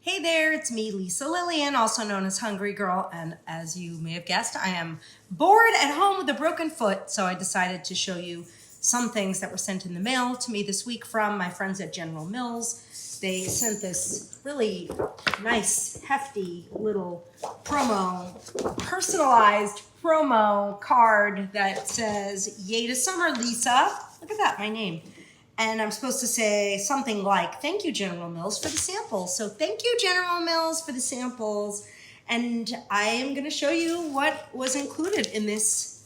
Hey there, it's me, Lisa Lillian, also known as Hungry Girl, and as you may have guessed, I am bored at home with a broken foot, so I decided to show you some things that were sent in the mail to me this week from my friends at General Mills. They sent this really nice, hefty little personalized promo card that says, "Yay to summer, Lisa." Look at that, my name. And I'm supposed to say something like, "Thank you, General Mills, for the samples." So thank you, General Mills, for the samples. And I am going to show you what was included in this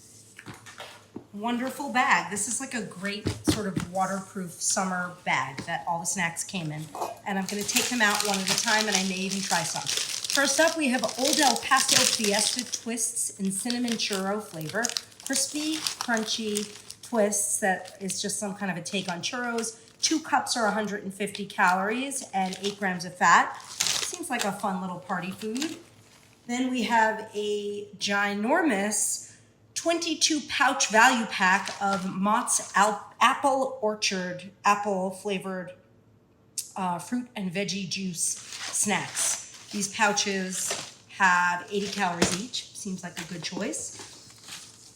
wonderful bag. This is like a great sort of waterproof summer bag that all the snacks came in. And I'm going to take them out one at a time, and I may even try some. First up, we have Old El Paso Fiesta Twists in cinnamon churro flavor. Crispy, crunchy twists that is just some kind of a take on churros. 2 cups are 150 calories and 8 grams of fat. Seems like a fun little party food. Then we have a ginormous 22 pouch value pack of Mott's Apple Orchard, apple flavored fruit and veggie juice snacks. These pouches have 80 calories each. Seems like a good choice.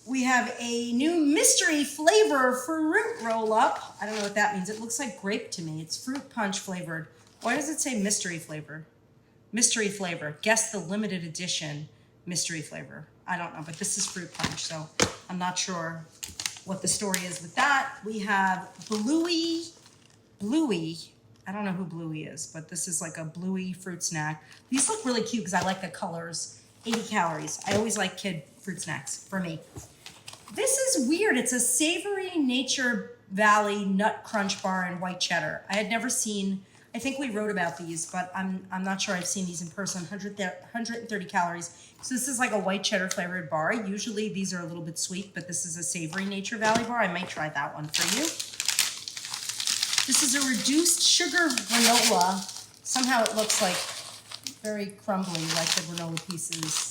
We have a new mystery flavor fruit roll-up. I don't know what that means. It looks like grape to me. It's fruit punch flavored. Why does it say mystery flavor? Mystery flavor. Guess the limited edition mystery flavor. I don't know, but this is fruit punch, so I'm not sure what the story is with that. We have Bluey. I don't know who Bluey is, but this is like a Bluey fruit snack. These look really cute because I like the colors. 80 calories. I always like kid fruit snacks for me. This is weird. It's a savory Nature Valley nut crunch bar in white cheddar. I had never seen, I think we wrote about these, but I'm not sure I've seen these in person. 130 calories. So this is like a white cheddar flavored bar. Usually these are a little bit sweet, but this is a savory Nature Valley bar. I might try that one for you. This is a reduced sugar granola. Somehow it looks like very crumbly, like the granola pieces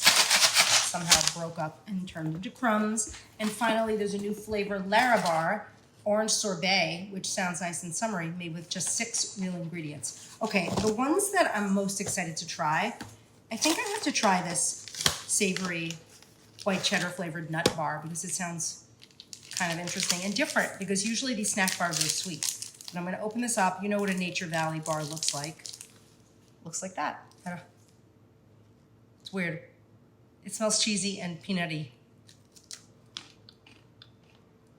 somehow broke up and turned into crumbs. And finally, there's a new flavor, Larabar, orange sorbet, which sounds nice and summery, made with just 6 real ingredients. Okay, the ones that I'm most excited to try, I think I have to try this savory white cheddar flavored nut bar because it sounds kind of interesting and different because usually these snack bars are sweet. But I'm going to open this up. You know what a Nature Valley bar looks like. Looks like that. It's weird. It smells cheesy and peanutty.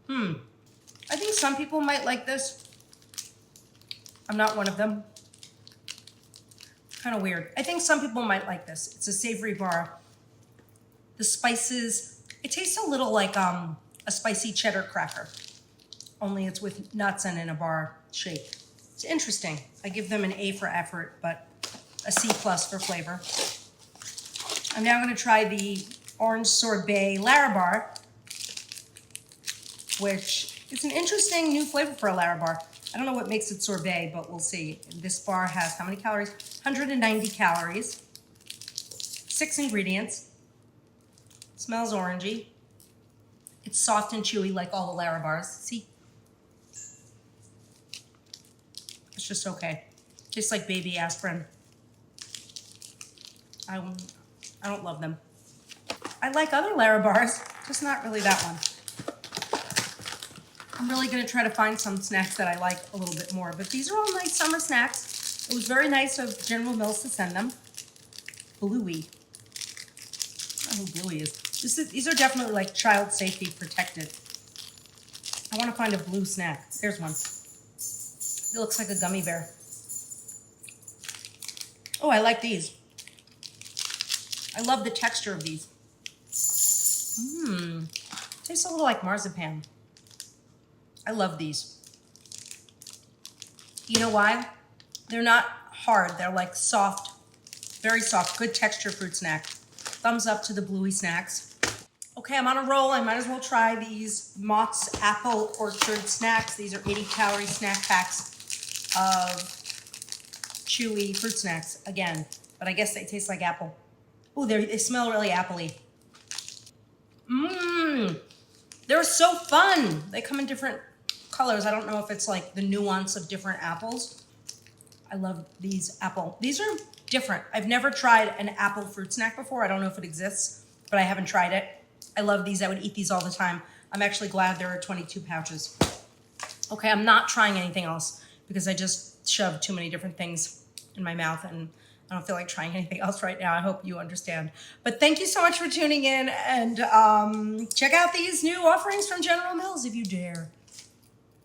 I think some people might like this. I'm not one of them. Kind of weird. I think some people might like this. It's a savory bar. The spices, it tastes a little like a spicy cheddar cracker, only it's with nuts and in a bar shape. It's interesting. I give them an A for effort, but a C+ for flavor. I'm now going to try the orange sorbet Larabar, which is an interesting new flavor for a Larabar. I don't know what makes it sorbet, but we'll see. This bar has how many calories? 190 calories, 6 ingredients. Smells orangey. It's soft and chewy like all the Larabars. See? It's just okay. Tastes like baby aspirin. I don't love them. I like other Larabars, just not really that one. I'm really going to try to find some snacks that I like a little bit more, but these are all nice summer snacks. It was very nice of General Mills to send them. Bluey. I don't know who Bluey is. These are definitely like child safety protected. I want to find a blue snack. There's one. It looks like a gummy bear. Oh, I like these. I love the texture of these. Tastes a little like marzipan. I love these. You know why? They're not hard. They're like soft, very soft, good texture fruit snack. Thumbs up to the Bluey snacks. Okay, I'm on a roll. I might as well try these Mott's Apple Orchard snacks. These are 80 calorie snack packs of chewy fruit snacks again, but I guess they taste like apple. Oh, they smell really appley. They're so fun. They come in different colors. I don't know if it's like the nuance of different apples. I love these apple. These are different. I've never tried an apple fruit snack before. I don't know if it exists, but I haven't tried it. I love these. I would eat these all the time. I'm actually glad there are 22 pouches. Okay, I'm not trying anything else because I just shoved too many different things in my mouth and I don't feel like trying anything else right now. I hope you understand. But thank you so much for tuning in, and check out these new offerings from General Mills if you dare.